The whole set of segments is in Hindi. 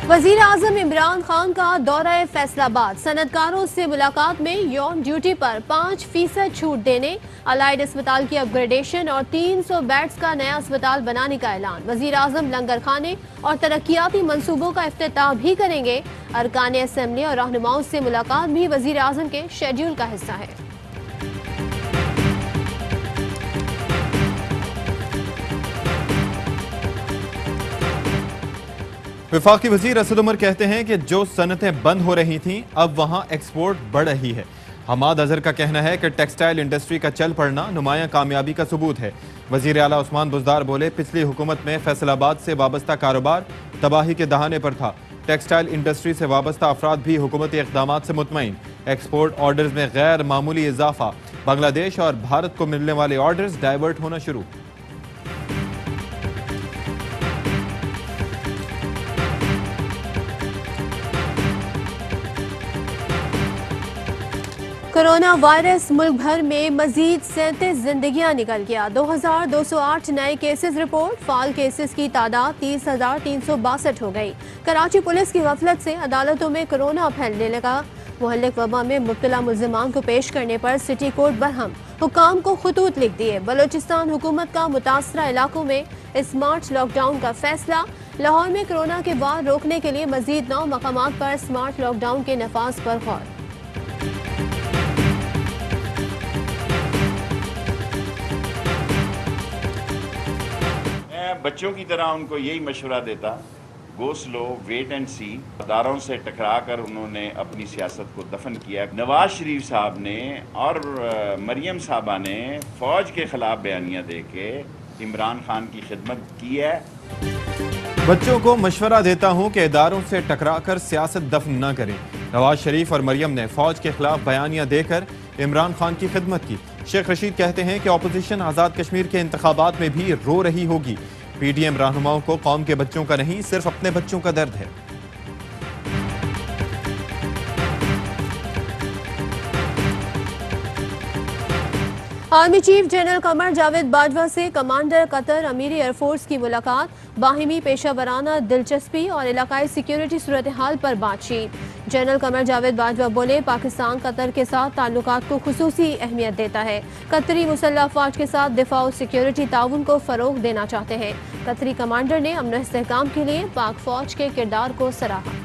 वजीर आजम इमरान खान का दौरा फैसलाबाद। सनतकारों से मुलाकात में यौन ड्यूटी पर 5% छूट देने, अलाइड अस्पताल की अपग्रेडेशन और 300 बेड्स का नया अस्पताल बनाने का ऐलान। वजीर आजम लंगर खाने और तरक्याती मंसूबों का इफ्तिताह भी करेंगे। अरकान असेंबली और रहनुमाओं से मुलाकात भी वजीर आजम के शेड्यूल का हिस्सा है। वफाकी वजीर असद उमर कहते हैं कि जो सनतें बंद हो रही थीं अब वहां एक्सपोर्ट बढ़ रही है। हमाद अजहर का कहना है कि टेक्सटाइल इंडस्ट्री का चल पड़ना नुमायां कामयाबी का सबूत है। वजीर आला उस्मान बुज़दार बोले, पिछली हुकूमत में फैसलाबाद से वाबस्ता कारोबार तबाही के दहाने पर था। टेक्सटाइल इंडस्ट्री से वाबस्ता अफराद भी हुकूमती इक़दामात से मुतमईन। एक्सपोर्ट ऑर्डर्स में गैर मामूली इजाफा। बांग्लादेश और भारत को मिलने वाले ऑर्डर्स डाइवर्ट होना शुरू। कोरोना वायरस मुल्क भर में मजीद 37 जिंदगियां निकल गया। 2208 नए केसेस रिपोर्ट। फाल केसेस की तादाद 30,362 हो गई। कराची पुलिस की गफलत से अदालतों में कोरोना फैलने लगा। मुहल्लिक वबा में मुब्तला मुल्जिमान को पेश करने पर सिटी कोर्ट बरहम। हुकाम को खतूत लिख दिए। बलोचिस्तान हुकूमत का मुतासरा इलाकों में स्मार्ट लॉकडाउन का फैसला। लाहौर में कोरोना के वार रोकने के लिए मजीद 9 मकामात पर स्मार्ट लॉकडाउन के नफाज पर गौर। बच्चों की तरह उनको यही मशवरा देता, गो स्लो, वेट एंड सी। अदारों से टकरा कर उन्होंने अपनी सियासत को दफन किया। नवाज शरीफ साहब ने और मरियम साहबा ने फौज के खिलाफ बयानियां देके इमरान खान की खिदमत की है। बच्चों को मशवरा देता हूं कि इदारों से टकरा कर सियासत दफन न करें। नवाज शरीफ और मरियम ने फौज के खिलाफ बयानियां देकर इमरान खान की खिदमत की। शेख रशीद कहते हैं कि ऑपोजिशन आज़ाद कश्मीर के इंतखाबात में भी रो रही होगी। पीडीएम रहनुमाओं को कौम के बच्चों का नहीं, सिर्फ अपने बच्चों का दर्द है। Army chief general Qamar Javed Bajwa से कमांडर कतर अमीर एयरफोर्स की मुलाकात। बाहिमी पेशा वराना दिलचस्पी और इलाकाई सिक्योरिटी सूरत हाल पर बातचीत। जनरल कमर जावेद बाजवा बोले, पाकिस्तान कतर के साथ ताल्लुकात को खुसूसी अहमियत देता है। कतरी मुसल्लह अफवाज के साथ दिफा और सिक्योरिटी ताउन को फरोग देना चाहते हैं। कतरी कमांडर ने अमन इस्तेहकाम के लिए पाक फौज के किरदार को सराहा।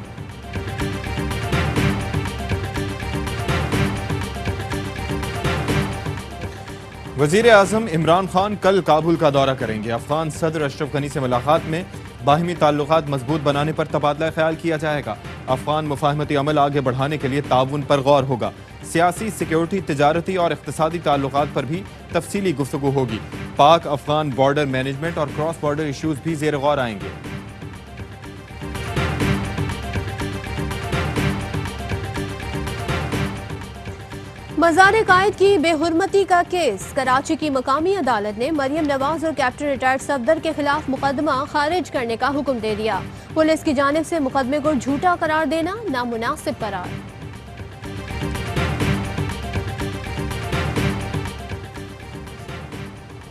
वजीर आजम इमरान खान कल काबुल का दौरा करेंगे। अफगान सदर अशरफ गनी से मुलाकात में बाहिमी ताल्लुकात मजबूत बनाने पर तबादला ख्याल किया जाएगा। अफगान मुफाहमती अमल आगे बढ़ाने के लिए ताउन पर गौर होगा। सियासी, सिक्योरिटी, तिजारती और इख्तिसादी ताल्लुकात पर भी तफसीली गुफ्तगू होगी। पाक अफगान बॉर्डर मैनेजमेंट और क्रॉस बॉर्डर इशूज भी जेर गौर आएंगे। मज़ार कायद की बेहुरमती का केस। कराची की मकामी अदालत ने मरियम नवाज और कैप्टन रिटायर्ड सफदर के खिलाफ मुकदमा खारिज करने का हुक्म दे दिया। पुलिस की जानिब से मुकदमे को झूठा करार देना नामुनासिब करार।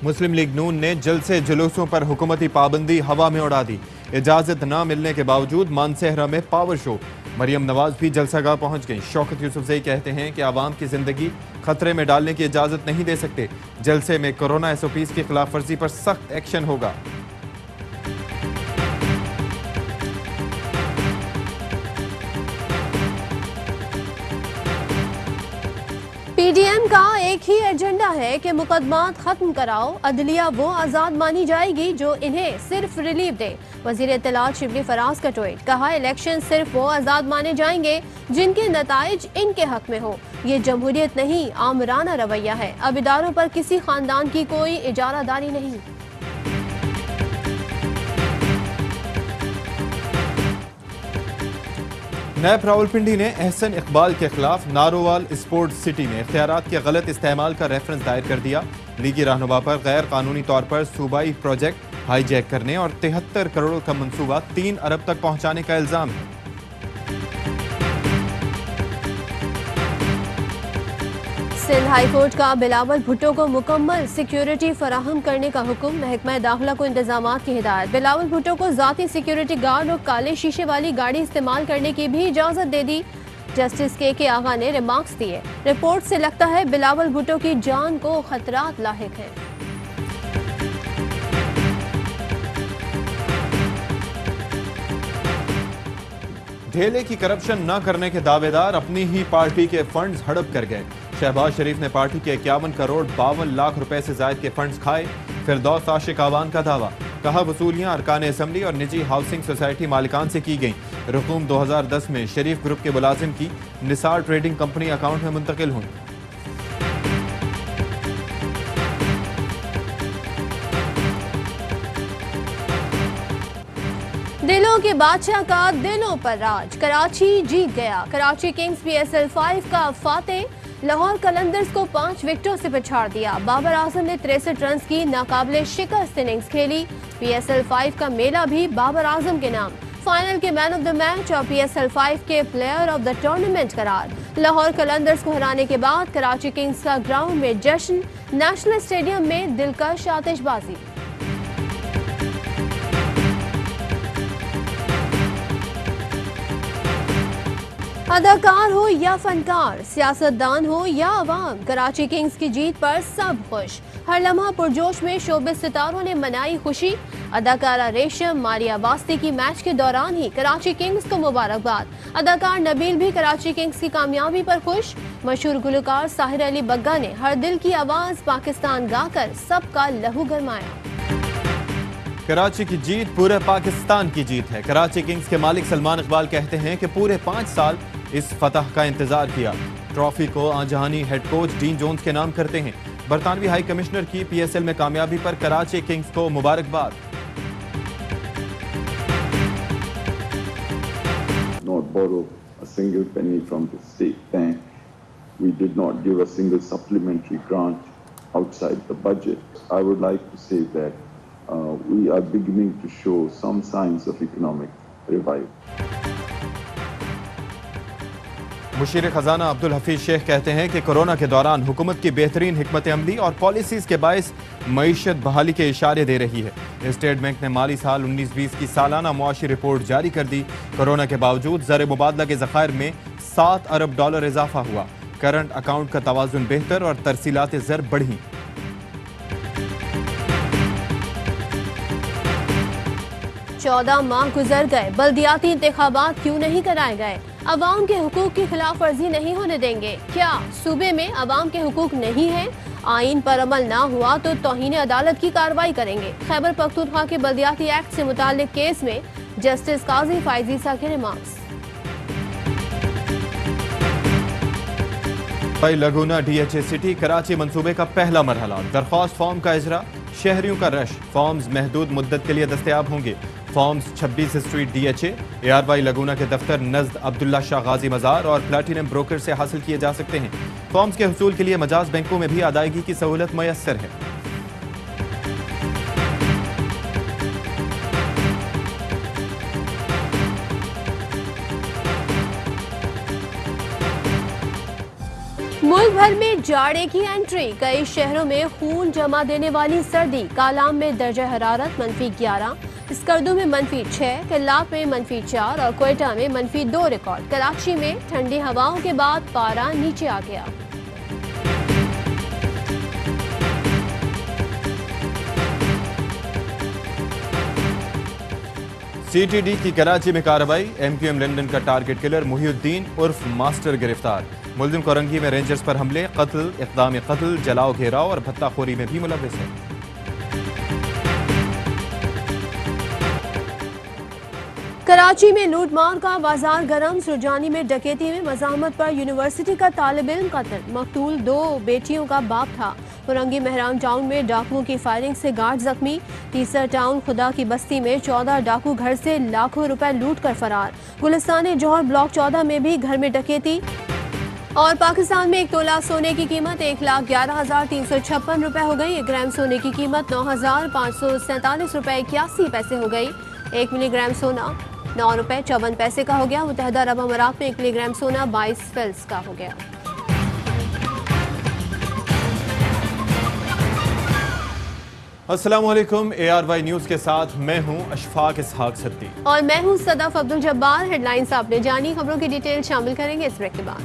मुस्लिम लीग नून ने जलसे जुलूसों पर हुकूमती पाबंदी हवा में उड़ा दी। इजाजत न मिलने के बावजूद मानसेहरा में पावर शो। मरियम नवाज भी जलसागाह पहुंच गई। शौकत यूसुफजई कहते हैं कि आवाम की जिंदगी खतरे में डालने की इजाजत नहीं दे सकते। जलसे में कोरोना एसओपीज की खिलाफ वर्जी पर सख्त एक्शन होगा। पीडीएम का एक ही एजेंडा है कि मुकदमात खत्म कराओ। अदलिया वो आजाद मानी जाएगी जो इन्हें सिर्फ रिलीफ दे। वजीर इत्तलात शिबली फराज का ट्वीट। कहा, इलेक्शन सिर्फ वो आजाद माने जाएंगे जिनके नताइज इनके हक में हो। ये जमहूरियत नहीं, आमराना रवैया है। अब इदारों पर किसी खानदान की कोई इजारादारी नहीं। नैब रावलपिंडी ने एहसन इकबाल के खिलाफ नारोवाल स्पोर्ट्स सिटी में इख्तियारात के गलत इस्तेमाल का रेफरेंस दायर कर दिया। लीगी रहनुमा पर गैर कानूनी तौर पर सूबाई प्रोजेक्ट हाईजैक करने और 73 करोड़ का मंसूबा 3 अरब तक पहुंचाने का इल्जाम है। सिंध हाई कोर्ट का बिलावल भुट्टो को मुकम्मल सिक्योरिटी फराहम करने का हुक्म। महकमा दाखिला को इंतजामात की हिदायत। बिलावल भुट्टो को जाती सिक्योरिटी गार्ड और काले शीशे वाली गाड़ी इस्तेमाल करने की भी इजाजत दे दी। जस्टिस के आगा ने रिमार्क्स दिए। रिपोर्ट से लगता है बिलावल भुट्टो की जान को खतरात लाहिक है। ढेले की करप्शन न करने के दावेदार अपनी ही पार्टी के फंड्स हड़प कर गए। शहबाज शरीफ ने पार्टी के 51 करोड़ 52 लाख रुपए से जायद के फंड्स खाए। फिरदौस आशिक आवान का दावा, कहा वसूलियां अरकान असेंबली और निजी हाउसिंग सोसाइटी मालिकान से की गईं। रकूम 2010 में शरीफ ग्रुप के मुलाजिम की निसार ट्रेडिंग कंपनी अकाउंट में मुंतकिल हुई। दिलों के बादशाह का दिलों पर राज, कराची जीत गया। कराची किंग्स PSL 5 का फातेह, लाहौर कलंदर्स को 5 विकेटों से पछाड़ दिया। बाबर आजम ने 63 रन की नाकाबिले शिकस्त इनिंग्स खेली। PSL 5 का मेला भी बाबर आजम के नाम। फाइनल के मैन ऑफ द मैच और PSL 5 के प्लेयर ऑफ द टूर्नामेंट करार। लाहौर कलंदर्स को हराने के बाद कराची किंग्स का ग्राउंड में जश्न, नेशनल स्टेडियम में दिलकश आतिशबाजी। अदाकार हो या फनकार, सियासतदान हो या अवाम, कराची किंग्स की जीत पर सब खुश। हर लम्हा पुरजोश में शोबिस सितारों ने मनाई खुशी। अदाकारा रेशम मारिया वास्ती की मैच के दौरान ही कराची किंग्स को मुबारकबाद। अदाकार नबील भी कराची किंग्स की कामयाबी पर खुश। मशहूर गुलकार साहिर अली बग्गा ने हर दिल की आवाज पाकिस्तान गाकर सबका लहू गरमाया। कराची की जीत पूरे पाकिस्तान की जीत है। कराची किंग्स के मालिक सलमान इकबाल कहते हैं कि पूरे 5 साल इस फतह का इंतजार किया। ट्रॉफी को आजहानी हेड कोच डीन जोन्स के नाम करते हैं। बरतानवी हाई कमिश्नर की PSL में कामयाबी पर कराची किंग्स को मुबारकबाद। Not borrow a single penny from the state bank. We did not give a single supplementary grant outside the budget. I would like to say that we are beginning to show some signs of economic revival. Musheer खजाना अब्दुल हफीज शेख कहते हैं कि कोरोना के दौरान हुकूमत की बेहतरीन हिकमत अमली और पॉलिसीज के बायस मईशत बहाली के इशारे दे रही है। स्टेट बैंक ने माली साल 19-20 की सालाना मुआशी रिपोर्ट जारी कर दी। कोरोना के बावजूद ज़र मुबादला के ज़खायर में $7 अरब इजाफा हुआ। करंट अकाउंट का तवाज़ुन बेहतर और तरसीलात ज़र बढ़ी। चौदह माह गुजर गए, बल्दियाती इंतखाबात क्यों नहीं कराए गए? अवाम के हुकूक की खिलाफ वर्जी नहीं होने देंगे। क्या सूबे में अवाम के हुकूक नहीं है? आइन पर अमल ना हुआ तो तौहीन अदालत की कार्रवाई करेंगे। खैबर पख्तूनख्वा के बल्दियाती एक्ट से मुताल्लिक केस में जस्टिस काजी फायजीसा के रिमार्क्स। लगूना DHA सिटी कराची मंसूबे का पहला मरहला। दरख्वास्त फॉर्म का इजरा, शहरियों का रश। फॉर्म्स महदूद मुद्दत के लिए दस्तयाब होंगे। फॉर्म्स 26 स्ट्रीट DHA, ARY लगूना के दफ्तर नज़द अब्दुल्ला शाह गाजी मज़ार और प्लेटिनम ब्रोकर से हासिल किए जा सकते हैं। फॉर्म्स के हुसूल के लिए मजाज बैंकों में भी अदायगी की सहूलत मैसर है। मुल्क भर में जाड़े की एंट्री। कई शहरों में खून जमा देने वाली सर्दी। कालाम में दर्जा हरारत -11, स्कर्दू में -6, किल्लात में -4 और क्वेटा में -2 रिकॉर्ड। कराची में ठंडी हवाओं के बाद पारा नीचे आ गया। CTD की कराची में कार्रवाई। MQM लंदन का टारगेट किलर मुहिउद्दीन उर्फ मास्टर गिरफ्तार। मुलजिम कोरंगी में रेंजर्स पर हमले, कत्ल, इक़दाम कत्ल, जलाओ, घेराव और भत्ताखोरी में भी मुलव्विस है। कराची में लूटमार का बाजार गरम। सुरजानी में डकैती में मज़ाहमत पर यूनिवर्सिटी का तालिब इल्म कत्ल। मकतूल 2 बेटियों का बाप था। फुरंगी मेहरान टाउन में डाकुओं की फायरिंग से गार्ड जख्मी। तीसरा टाउन खुदा की बस्ती में 14 डाकू घर से लाखों रुपए लूट कर फरार। गुलिस्तान जौहर ब्लॉक 14 में भी घर में डकैती। और पाकिस्तान में 1 तोला सोने की कीमत 1,11,356 रुपए हो गई। 1 ग्राम सोने की कीमत 9,547 रुपए 81 पैसे हो गई। 1 मिलीग्राम सोना 9 रुपए 54 पैसे का हो गया। मुत्तहदा अरब अमारात में 1 मिलीग्राम सोना 22 फिल्स का हो गया। अस्सलाम वालेकुम, ARY न्यूज़ के साथ मैं हूं अशफाक इसहाक सद्दी और मैं हूं सदफ अब्दुल जब्बार। हेडलाइंस आपने जानी, खबरों की डिटेल शामिल करेंगे इस ब्रेक के बाद।